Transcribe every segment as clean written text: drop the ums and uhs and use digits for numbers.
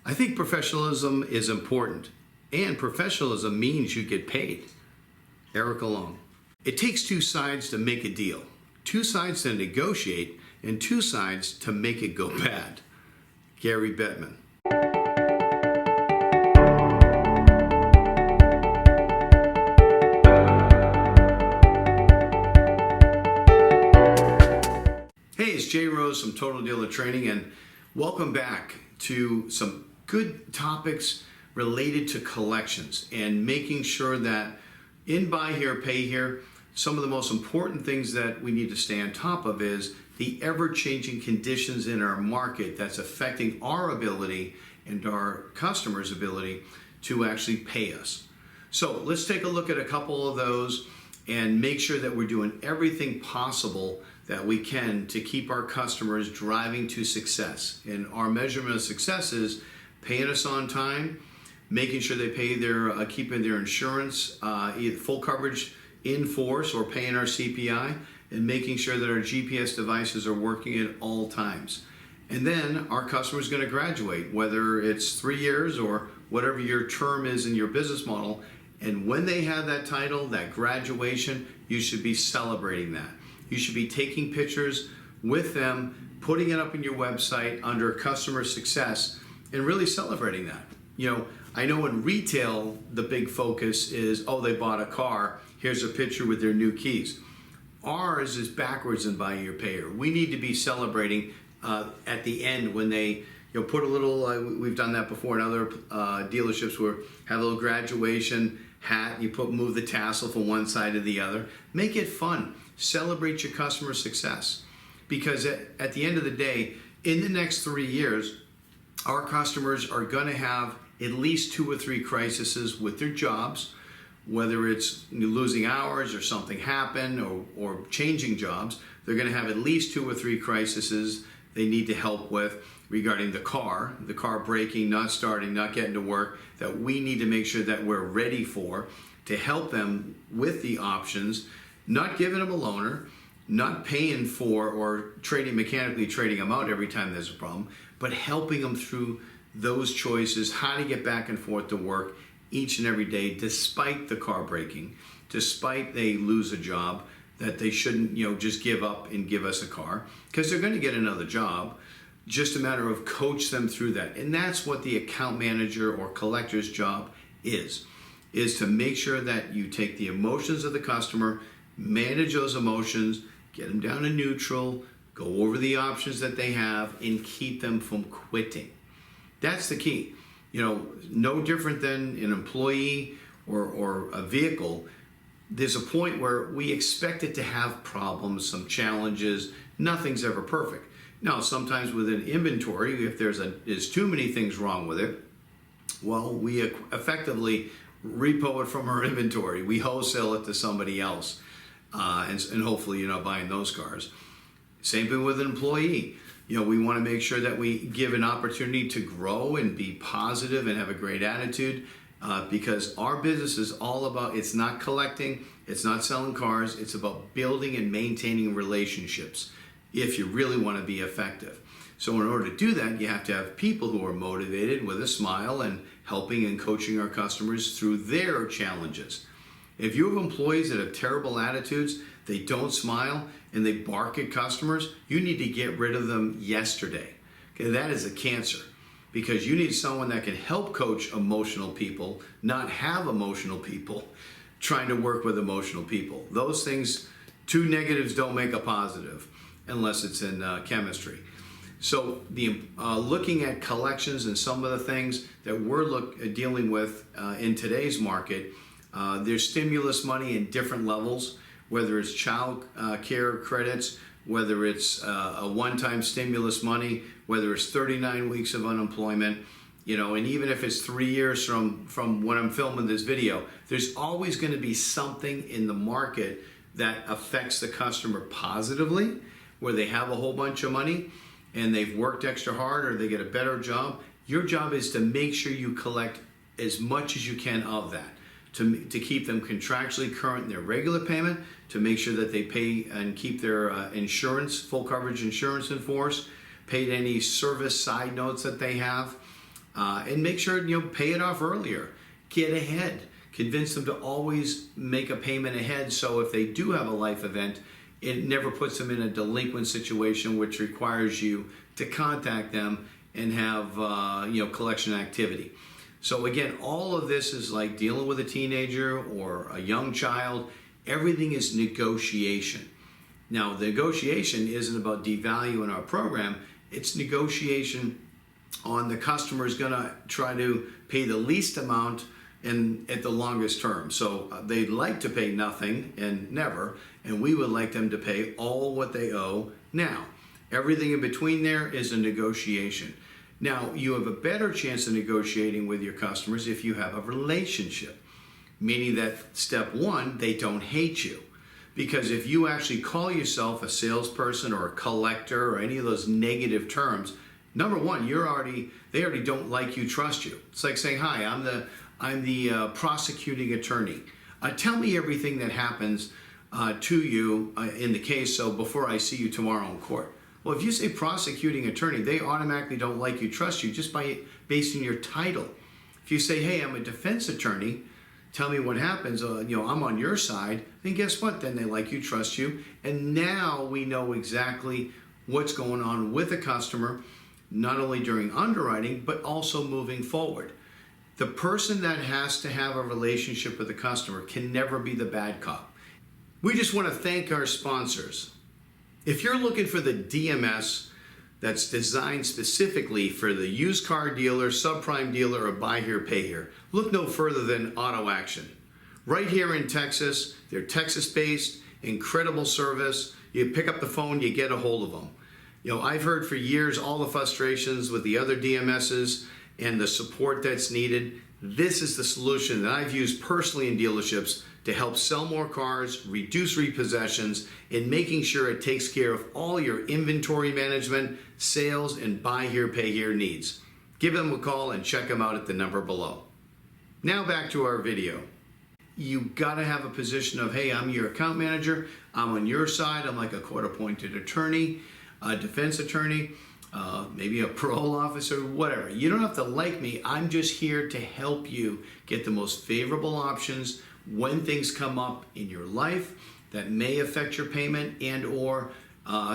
I think professionalism is important, and professionalism means you get paid. Eric Long. It takes two sides to make a deal, two sides to negotiate, and two sides to make it go bad. Gary Bettman. Hey, it's Jay Rose from Total Dealer Training, and welcome back to some good topics related to collections and making sure that in buy here, pay here, some of the most important things that we need to stay on top of is the ever-changing conditions in our market that's affecting our ability and our customers' ability to actually pay us. So let's take a look at a couple of those and make sure that we're doing everything possible that we can to keep our customers driving to success. And our measurement of success is paying us on time, making sure they pay their, keeping their insurance, either full coverage in force or paying our CPI, and making sure that our GPS devices are working at all times. And then our customer is going to graduate, whether it's 3 years or whatever your term is in your business model. And when they have that title, that graduation, you should be celebrating that. You should be taking pictures with them, putting it up in your website under customer success, and really celebrating that. You know, I know in retail, the big focus is, oh, they bought a car, here's a picture with their new keys. Ours is backwards in buy your payer. We need to be celebrating at the end when they put a little, we've done that before in other dealerships where have a little graduation hat, you move the tassel from one side to the other. Make it fun. Celebrate your customer success. Because at the end of the day, in the next 3 years, our customers are going to have at least 2 or 3 crises with their jobs, whether it's losing hours or something happened or changing jobs. They're going to have at least 2 or 3 crises they need to help with regarding the car breaking, not starting, not getting to work, that we need to make sure that we're ready for to help them with the options, not giving them a loaner, not paying for or mechanically trading them out every time there's a problem, but helping them through those choices, how to get back and forth to work each and every day, despite the car breaking, despite they lose a job, that they shouldn't, just give up and give us a car, because they're going to get another job. Just a matter of coach them through that. And that's what the account manager or collector's job is to make sure that you take the emotions of the customer, manage those emotions, get them down to neutral, go over the options that they have, and keep them from quitting. That's the key. No different than an employee or a vehicle. There's a point where we expect it to have problems, some challenges. Nothing's ever perfect. Now, sometimes with an inventory, if there's too many things wrong with it, well, we effectively repo it from our inventory. We wholesale it to somebody else, and hopefully you're not buying those cars. Same thing with an employee. We want to make sure that we give an opportunity to grow and be positive and have a great attitude, because our business is all about, it's not collecting, it's not selling cars, it's about building and maintaining relationships if you really want to be effective. So in order to do that, you have to have people who are motivated with a smile and helping and coaching our customers through their challenges. If you have employees that have terrible attitudes, they don't smile, and they bark at customers, you need to get rid of them yesterday. Okay, that is a cancer, because you need someone that can help coach emotional people, not have emotional people trying to work with emotional people. Those things, 2 negatives don't make a positive unless it's in chemistry. So looking at collections and some of the things that we're dealing with in today's market, there's stimulus money in different levels, whether it's child care credits, whether it's a one-time stimulus money, whether it's 39 weeks of unemployment, and even if it's 3 years from when I'm filming this video, there's always going to be something in the market that affects the customer positively, where they have a whole bunch of money and they've worked extra hard or they get a better job. Your job is to make sure you collect as much as you can of that, to keep them contractually current in their regular payment, to make sure that they pay and keep their insurance, full coverage insurance in force, paid any service side notes that they have, and make sure, pay it off earlier. Get ahead. Convince them to always make a payment ahead, so if they do have a life event, it never puts them in a delinquent situation which requires you to contact them and have collection activity. So again, all of this is like dealing with a teenager or a young child. Everything is negotiation. Now, the negotiation isn't about devaluing our program. It's negotiation on the customer is going to try to pay the least amount and at the longest term. So they'd like to pay nothing and never, and we would like them to pay all what they owe now. Everything in between there is a negotiation. Now, you have a better chance of negotiating with your customers if you have a relationship, meaning that step one, they don't hate you. Because if you actually call yourself a salesperson or a collector or any of those negative terms, number one, they already don't like you, trust you. It's like saying, "Hi, I'm the prosecuting attorney. Tell me everything that happens to you in the case, so before I see you tomorrow in court." Well, if you say prosecuting attorney, they automatically don't like you, trust you, just by basing your title. If you say, "Hey, I'm a defense attorney, tell me what happens, I'm on your side," then guess what? Then they like you, trust you, and now we know exactly what's going on with the customer, not only during underwriting, but also moving forward. The person that has to have a relationship with the customer can never be the bad cop. We just want to thank our sponsors. If you're looking for the DMS that's designed specifically for the used car dealer, subprime dealer, or buy here, pay here, look no further than Auto Action. Right here in Texas, they're Texas-based, incredible service. You pick up the phone, you get a hold of them. I've heard for years all the frustrations with the other DMSs and the support that's needed. This is the solution that I've used personally in dealerships to help sell more cars, reduce repossessions, and making sure it takes care of all your inventory management, sales, and buy here, pay here needs. Give them a call and check them out at the number below. Now back to our video. You gotta have a position of, "Hey, I'm your account manager, I'm on your side, I'm like a court-appointed attorney, a defense attorney, maybe a parole officer," whatever. You don't have to like me, I'm just here to help you get the most favorable options when things come up in your life that may affect your payment and or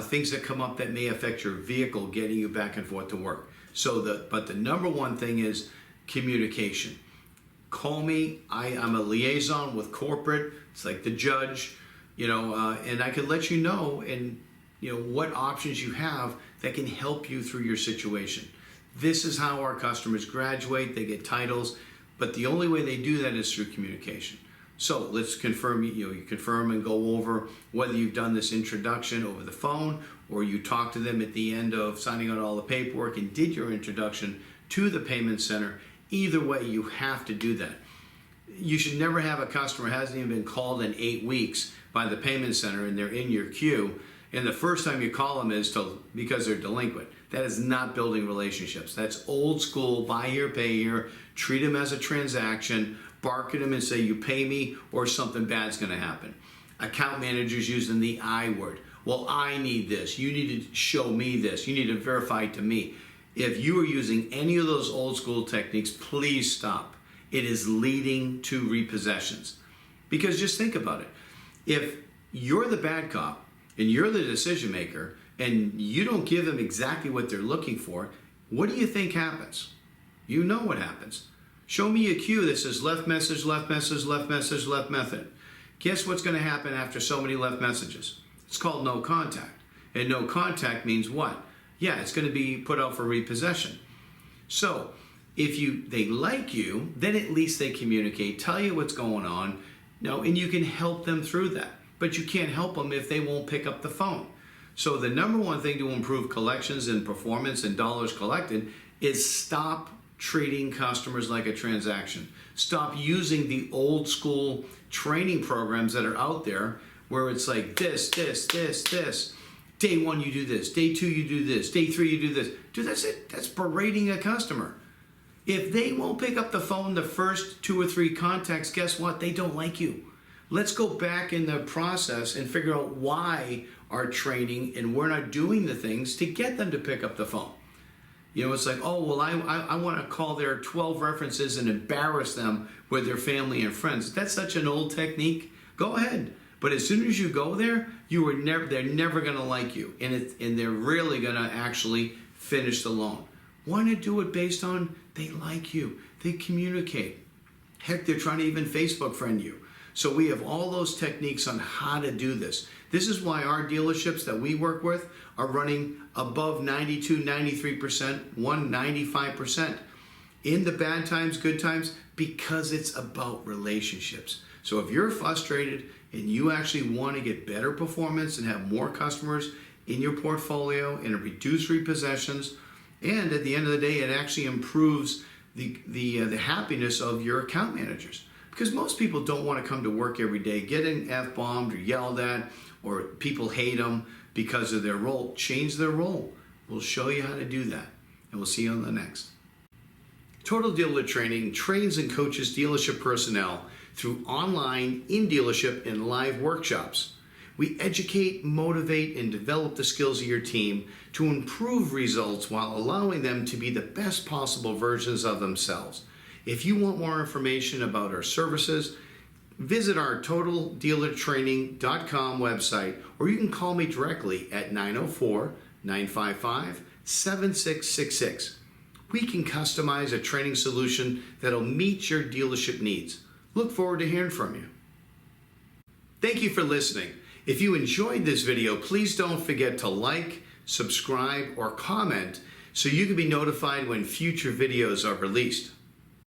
things that come up that may affect your vehicle getting you back and forth to work. But the number one thing is communication. Call me, I'm a liaison with corporate, it's like the judge, and I can let you know what options you have that can help you through your situation. This is how our customers graduate, they get titles, but the only way they do that is through communication. So let's confirm, you confirm and go over whether you've done this introduction over the phone or you talk to them at the end of signing out all the paperwork and did your introduction to the payment center. Either way, you have to do that. You should never have a customer who hasn't even been called in 8 weeks by the payment center and they're in your queue, and the first time you call them is because they're delinquent. That is not building relationships. That's old school, buy here, pay here, treat them as a transaction, bark at them and say, "You pay me or something bad's gonna happen." Account managers using the I word. "Well, I need this. You need to show me this. You need to verify it to me." If you are using any of those old school techniques, please stop. It is leading to repossessions. Because just think about it. If you're the bad cop and you're the decision maker and you don't give them exactly what they're looking for, what do you think happens? You know what happens. Show me a queue that says left message, left message, left message, left method. Guess what's going to happen after so many left messages? It's called no contact. And no contact means what? Yeah, it's going to be put out for repossession. So if they like you, then at least they communicate, tell you what's going on, and you can help them through that. But you can't help them if they won't pick up the phone. So the number one thing to improve collections and performance and dollars collected is stop treating customers like a transaction. Stop using the old school training programs that are out there where it's like this. Day one, you do this. Day two, you do this. Day three, you do this. Dude, that's it. That's berating a customer. If they won't pick up the phone the first 2 or 3 contacts, guess what? They don't like you. Let's go back in the process and figure out why our training and we're not doing the things to get them to pick up the phone. You know, it's like, oh, well, I want to call their 12 references and embarrass them with their family and friends. That's such an old technique. Go ahead. But as soon as you go there, they're never going to like you. And they're really going to actually finish the loan. Want to do it based on they like you. They communicate. Heck, they're trying to even Facebook friend you. So we have all those techniques on how to do this. This is why our dealerships that we work with are running above 92, 93%, 95% in the bad times, good times, because it's about relationships. So if you're frustrated and you actually want to get better performance and have more customers in your portfolio and reduce repossessions, and at the end of the day, it actually improves the happiness of your account managers. Because most people don't want to come to work every day getting F-bombed or yelled at, or people hate them because of their role. Change their role. We'll show you how to do that. And we'll see you on the next. Total Dealer Training trains and coaches dealership personnel through online, in-dealership, and live workshops. We educate, motivate, and develop the skills of your team to improve results while allowing them to be the best possible versions of themselves. If you want more information about our services, visit our totaldealertraining.com website, or you can call me directly at 904-955-7666. We can customize a training solution that'll meet your dealership needs. Look forward to hearing from you. Thank you for listening. If you enjoyed this video, please don't forget to like, subscribe, or comment so you can be notified when future videos are released.